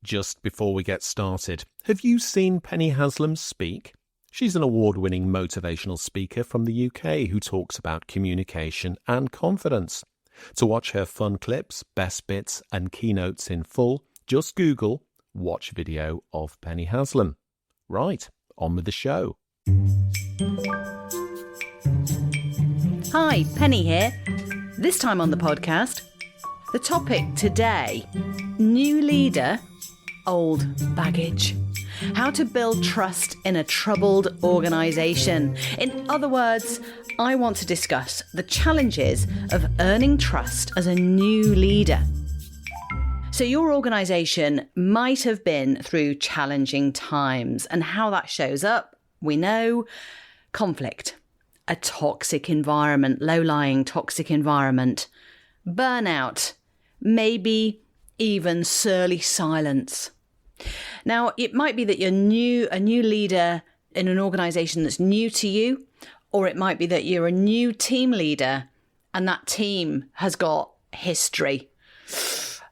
Just before we get started, have you seen Penny Haslam speak? She's an award-winning motivational speaker from the UK who talks about communication and confidence. To watch her fun clips, best bits and keynotes in full, just Google "watch video of Penny Haslam." Right, on with the show. Hi, Penny here. This time on the podcast, the topic today, new leader, old baggage. How to build trust in a troubled organisation. In other words, I want to discuss the challenges of earning trust as a new leader. So your organisation might have been through challenging times, and how that shows up, we know, conflict, a toxic environment, low-lying toxic environment, burnout, maybe even surly silence. Now, it might be that you're a new leader in an organisation that's new to you, or it might be that you're a new team leader and that team has got history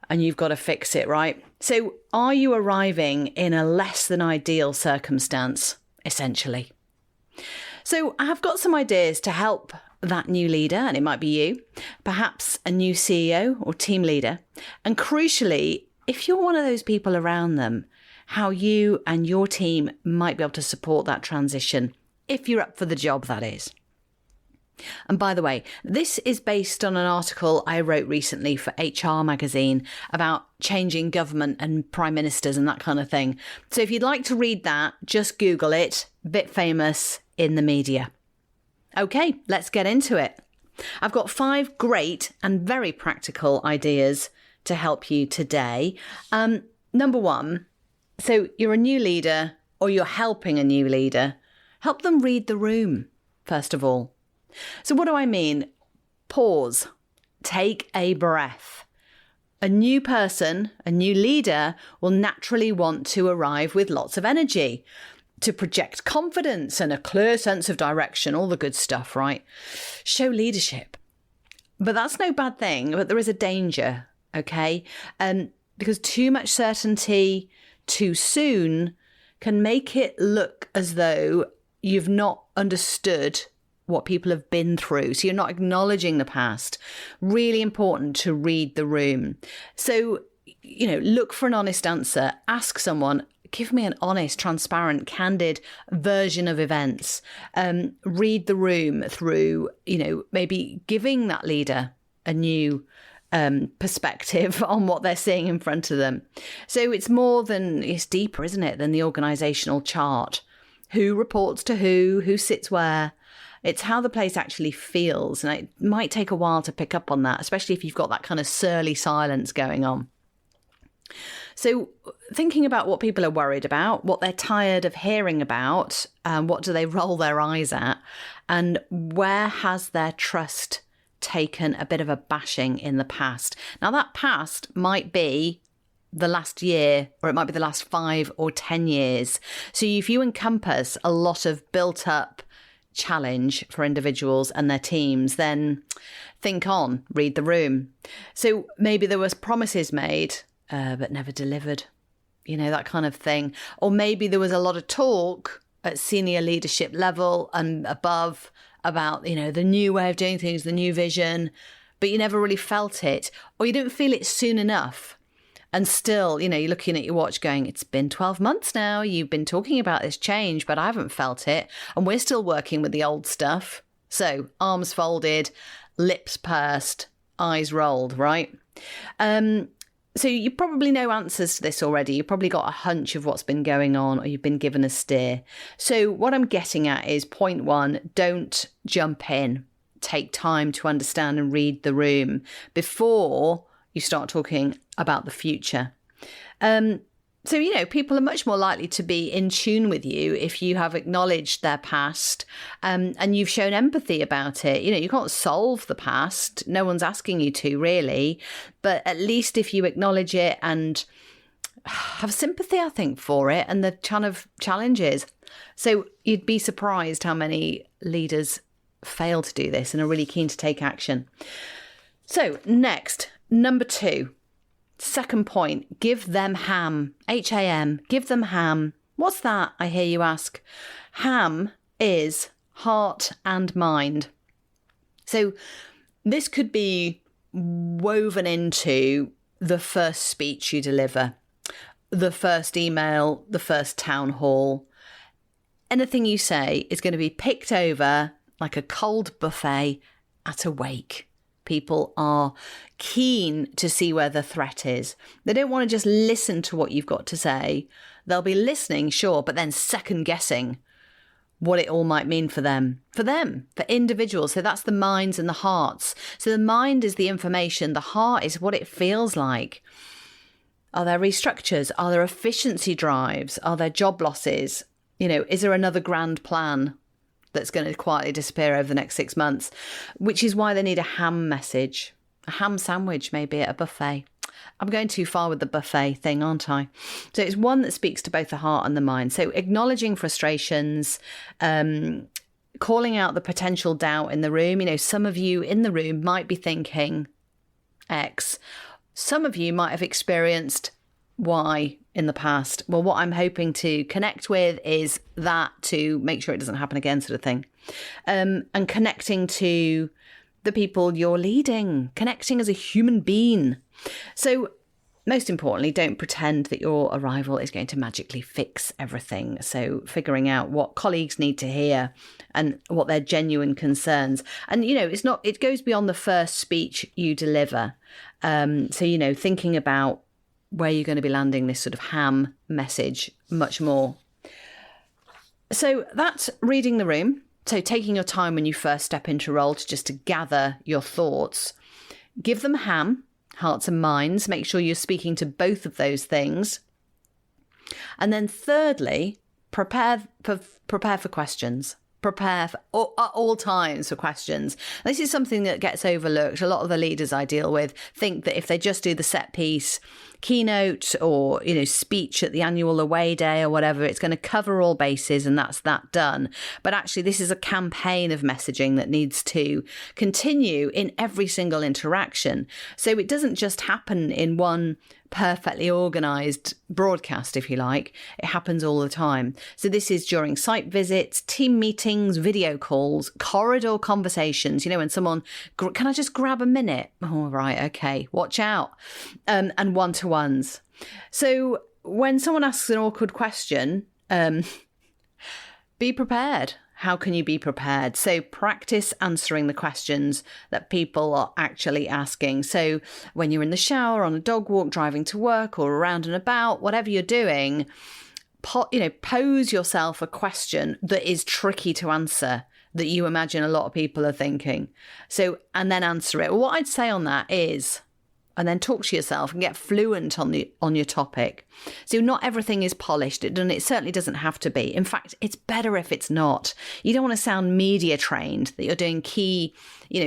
and you've got to fix it, right? So are you arriving in a less than ideal circumstance, essentially? So I have got some ideas to help that new leader, and it might be you, perhaps a new CEO or team leader. And crucially, if you're one of those people around them, how you and your team might be able to support that transition, if you're up for the job, that is. And by the way, this is based on an article I wrote recently for HR magazine about changing government and prime ministers and that kind of thing. So if you'd like to read that, just Google it, bit famous in the media. Okay, let's get into it. I've got 5 great and very practical ideas to help you today. Number 1, so you're a new leader or you're helping a new leader. Help them read the room, first of all. So what do I mean? Pause. Take a breath. A new person, a new leader will naturally want to arrive with lots of energy, to project confidence and a clear sense of direction, all the good stuff, right? Show leadership. But that's no bad thing, but there is a danger, okay? Because too much certainty too soon can make it look as though you've not understood what people have been through. So you're not acknowledging the past. Really important to read the room. So, look for an honest answer. Ask someone, give me an honest, transparent, candid version of events. Read the room through, maybe giving that leader a new perspective on what they're seeing in front of them. So it's deeper, isn't it, than the organisational chart. Who reports to who sits where. It's how the place actually feels. And it might take a while to pick up on that, especially if you've got that kind of surly silence going on. So thinking about what people are worried about, what they're tired of hearing about, what do they roll their eyes at, and where has their trust taken a bit of a bashing in the past. Now that past might be the last year, or it might be the last 5 or 10 years. So if you encompass a lot of built up challenge for individuals and their teams, then think on, read the room. So maybe there was promises made, but never delivered, that kind of thing. Or maybe there was a lot of talk at senior leadership level and above about, the new way of doing things, the new vision, but you never really felt it, or you didn't feel it soon enough. And still, you're looking at your watch going, it's been 12 months now. You've been talking about this change, but I haven't felt it. And we're still working with the old stuff. So arms folded, lips pursed, eyes rolled, right? So you probably know answers to this already. You've probably got a hunch of what's been going on, or you've been given a steer. So what I'm getting at is point 1, don't jump in. Take time to understand and read the room before you start talking about the future. So, people are much more likely to be in tune with you if you have acknowledged their past and you've shown empathy about it. You can't solve the past. No one's asking you to, really. But at least if you acknowledge it and have sympathy, I think, for it and the kind of challenges. So you'd be surprised how many leaders fail to do this and are really keen to take action. So next, number 2. Second point, give them ham. H-A-M, give them ham. What's that, I hear you ask? Ham is heart and mind. So this could be woven into the first speech you deliver, the first email, the first town hall. Anything you say is going to be picked over like a cold buffet at a wake. People are keen to see where the threat is. They don't want to just listen to what you've got to say. They'll be listening, sure, but then second guessing what it all might mean for them, for individuals. So that's the minds and the hearts. So the mind is the information. The heart is what it feels like. Are there restructures? Are there efficiency drives? Are there job losses? Is there another grand plan that's going to quietly disappear over the next 6 months? Which is why they need a ham message, a ham sandwich, maybe at a buffet. I'm going too far with the buffet thing, aren't I? So it's one that speaks to both the heart and the mind. So acknowledging frustrations, calling out the potential doubt in the room. Some of you in the room might be thinking X. Some of you might have experienced Y in the past. Well, what I'm hoping to connect with is that, to make sure it doesn't happen again, sort of thing. And connecting to the people you're leading, connecting as a human being. So most importantly, don't pretend that your arrival is going to magically fix everything. So figuring out what colleagues need to hear and what their genuine concerns. And, it goes beyond the first speech you deliver. So, thinking about where you're going to be landing this sort of ham message much more. So that's reading the room. So taking your time when you first step into role to gather your thoughts. Give them ham, hearts and minds. Make sure you're speaking to both of those things. And then thirdly, prepare for questions. Prepare at all times for questions. This is something that gets overlooked. A lot of the leaders I deal with think that if they just do the set piece keynote or, speech at the annual away day or whatever, it's going to cover all bases and that's that done. But actually, this is a campaign of messaging that needs to continue in every single interaction. So it doesn't just happen in one perfectly organised broadcast, if you like. It happens all the time. So this is during site visits, team meetings, video calls, corridor conversations, when someone, can I just grab a minute? Oh, right, okay, watch out. And one-to-ones. So when someone asks an awkward question, be prepared. How can you be prepared? So practice answering the questions that people are actually asking. So when you're in the shower, on a dog walk, driving to work or around and about, whatever you're doing, pose yourself a question that is tricky to answer, that you imagine a lot of people are thinking. So, and then answer it. Well, what I'd say on that is, and then talk to yourself and get fluent on your topic. So not everything is polished. It certainly doesn't have to be. In fact, it's better if it's not. You don't want to sound media trained, that you're doing key,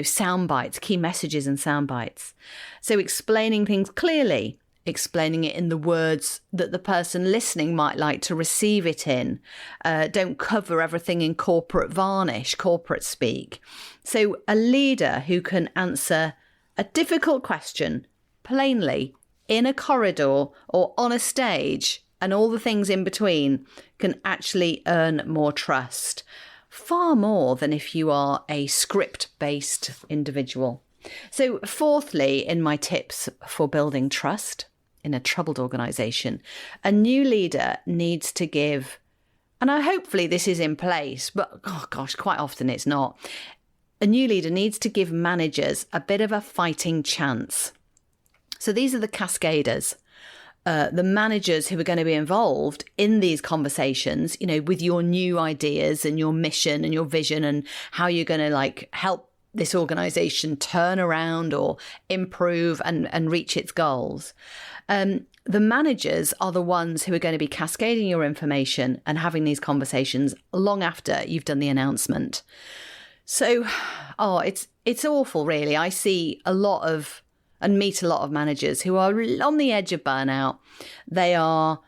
sound bites, key messages and sound bites. So explaining things clearly, explaining it in the words that the person listening might like to receive it in. Don't cover everything in corporate varnish, corporate speak. So a leader who can answer a difficult question plainly in a corridor or on a stage and all the things in between can actually earn more trust, far more than if you are a script-based individual. So fourthly, in my tips for building trust in a troubled organisation, a new leader needs to give, and hopefully this is in place, but quite often it's not. A new leader needs to give managers a bit of a fighting chance. So these are the cascaders, the managers who are going to be involved in these conversations, with your new ideas and your mission and your vision and how you're going to help this organisation turn around or improve and reach its goals. The managers are the ones who are going to be cascading your information and having these conversations long after you've done the announcement. So, it's awful, really. I see a lot of and meet a lot of managers who are on the edge of burnout. They are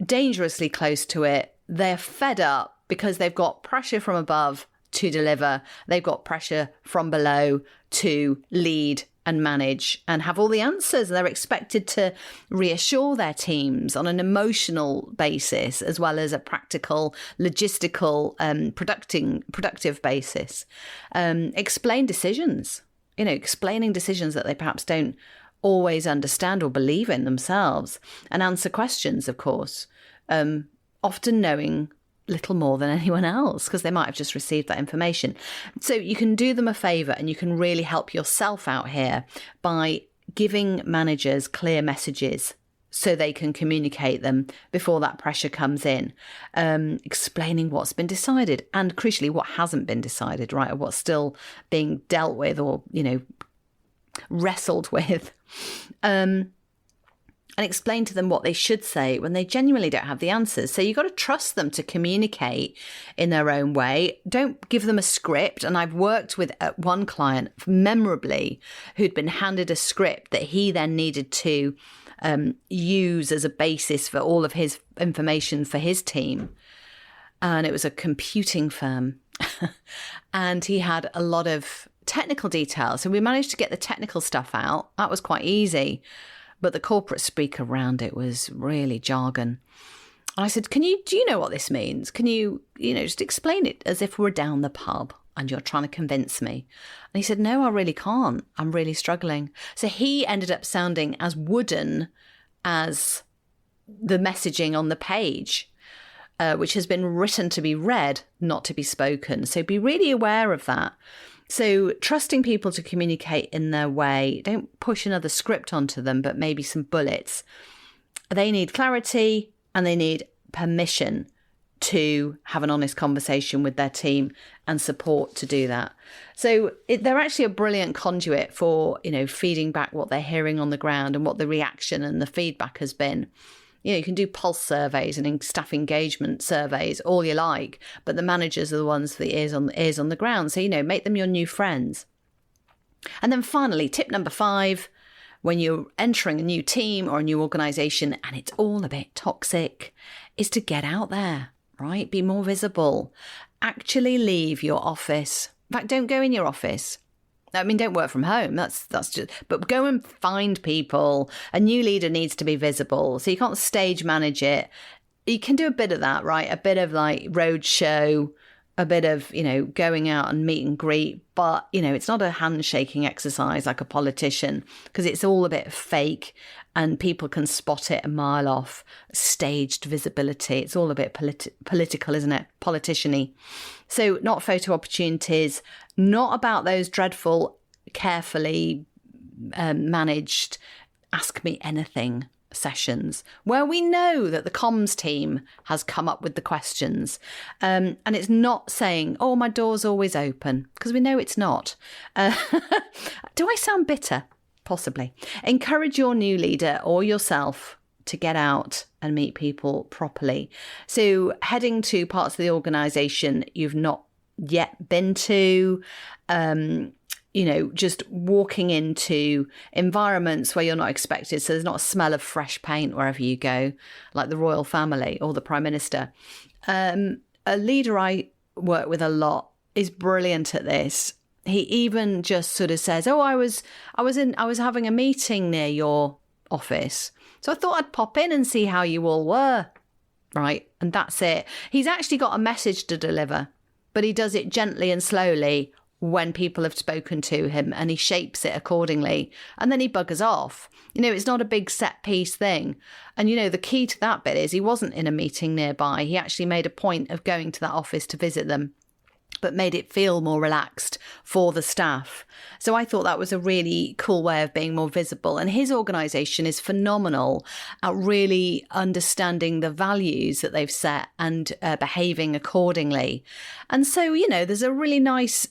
dangerously close to it. They're fed up because they've got pressure from above to deliver. They've got pressure from below to lead and manage and have all the answers. They're expected to reassure their teams on an emotional basis as well as a practical, logistical, productive basis. Explain decisions, explaining decisions that they perhaps don't always understand or believe in themselves, and answer questions, of course, often knowing little more than anyone else because they might have just received that information. So you can do them a favour and you can really help yourself out here by giving managers clear messages so they can communicate them before that pressure comes in, explaining what's been decided and crucially what hasn't been decided, right, or what's still being dealt with or, wrestled with. And explain to them what they should say when they genuinely don't have the answers. So you've got to trust them to communicate in their own way. Don't give them a script. And I've worked with one client memorably who'd been handed a script that he then needed to use as a basis for all of his information for his team. And it was a computing firm. And he had a lot of technical details. So we managed to get the technical stuff out. That was quite easy. But the corporate speak around it was really jargon. And I said, do you know what this means? Can you, just explain it as if we're down the pub and you're trying to convince me? And he said, no, I really can't. I'm really struggling. So he ended up sounding as wooden as the messaging on the page, which has been written to be read, not to be spoken. So be really aware of that. So trusting people to communicate in their way, don't push another script onto them, but maybe some bullets. They need clarity and they need permission to have an honest conversation with their team and support to do that. So they're actually a brilliant conduit for, feeding back what they're hearing on the ground and what the reaction and the feedback has been. You can do pulse surveys and staff engagement surveys, all you like, but the managers are the ones with the ears on the ground. So, make them your new friends. And then finally, tip number 5, when you're entering a new team or a new organisation and it's all a bit toxic, is to get out there, right? Be more visible. Actually leave your office. In fact, don't go in your office. Don't work from home. That's just, but go and find people. A new leader needs to be visible. So you can't stage manage it. You can do a bit of that, right? A bit of like road show, a bit of, going out and meet and greet. But, it's not a handshaking exercise like a politician because it's all a bit fake and people can spot it a mile off. Staged visibility. It's all a bit political, isn't it? Politician-y. So not photo opportunities, not about those dreadful, carefully managed ask me anything sessions where we know that the comms team has come up with the questions. And it's not saying, oh, my door's always open, because we know it's not. Do I sound bitter? Possibly. Encourage your new leader or yourself to get out and meet people properly. So heading to parts of the organisation you've not yet been to, just walking into environments where you're not expected. So there's not a smell of fresh paint wherever you go, like the royal family or the Prime Minister. A leader I work with a lot is brilliant at this. He even just sort of says, oh, I was having a meeting near your office. So I thought I'd pop in and see how you all were. Right. And that's it. He's actually got a message to deliver, but he does it gently and slowly when people have spoken to him, and he shapes it accordingly. And then he buggers off. It's not a big set piece thing. And, the key to that bit is he wasn't in a meeting nearby. He actually made a point of going to that office to visit them, but made it feel more relaxed for the staff. So I thought that was a really cool way of being more visible. And his organisation is phenomenal at really understanding the values that they've set and behaving accordingly. And so, there's a really nice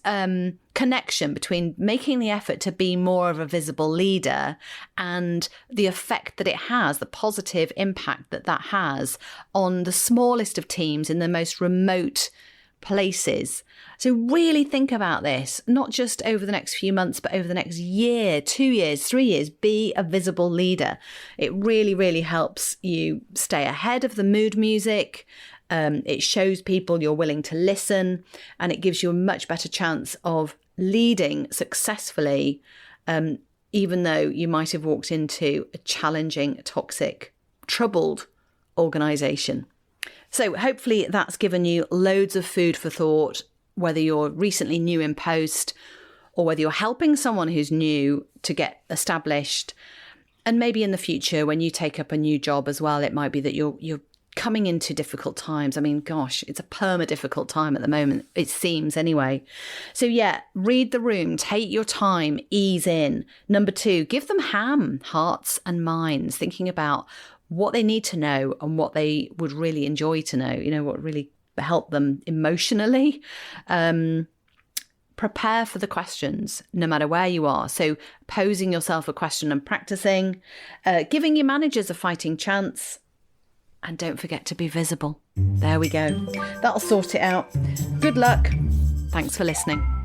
connection between making the effort to be more of a visible leader and the effect that it has, the positive impact that has on the smallest of teams in the most remote places. So really think about this, not just over the next few months, but over the next year, 2 years, 3 years. Be a visible leader. It really, really helps you stay ahead of the mood music. It shows people you're willing to listen, and it gives you a much better chance of leading successfully even though you might have walked into a challenging, toxic, troubled organisation. So hopefully that's given you loads of food for thought, whether you're recently new in post or whether you're helping someone who's new to get established. And maybe in the future, when you take up a new job as well, it might be that you're coming into difficult times. I mean, gosh, it's a difficult time at the moment, it seems anyway. So yeah, read the room, take your time, ease in. Number 2, give them hearts and minds, thinking about what they need to know and what they would really enjoy to know, what really help them emotionally. Prepare for the questions, no matter where you are. So posing yourself a question and practicing, giving your managers a fighting chance. And don't forget to be visible. There we go. That'll sort it out. Good luck. Thanks for listening.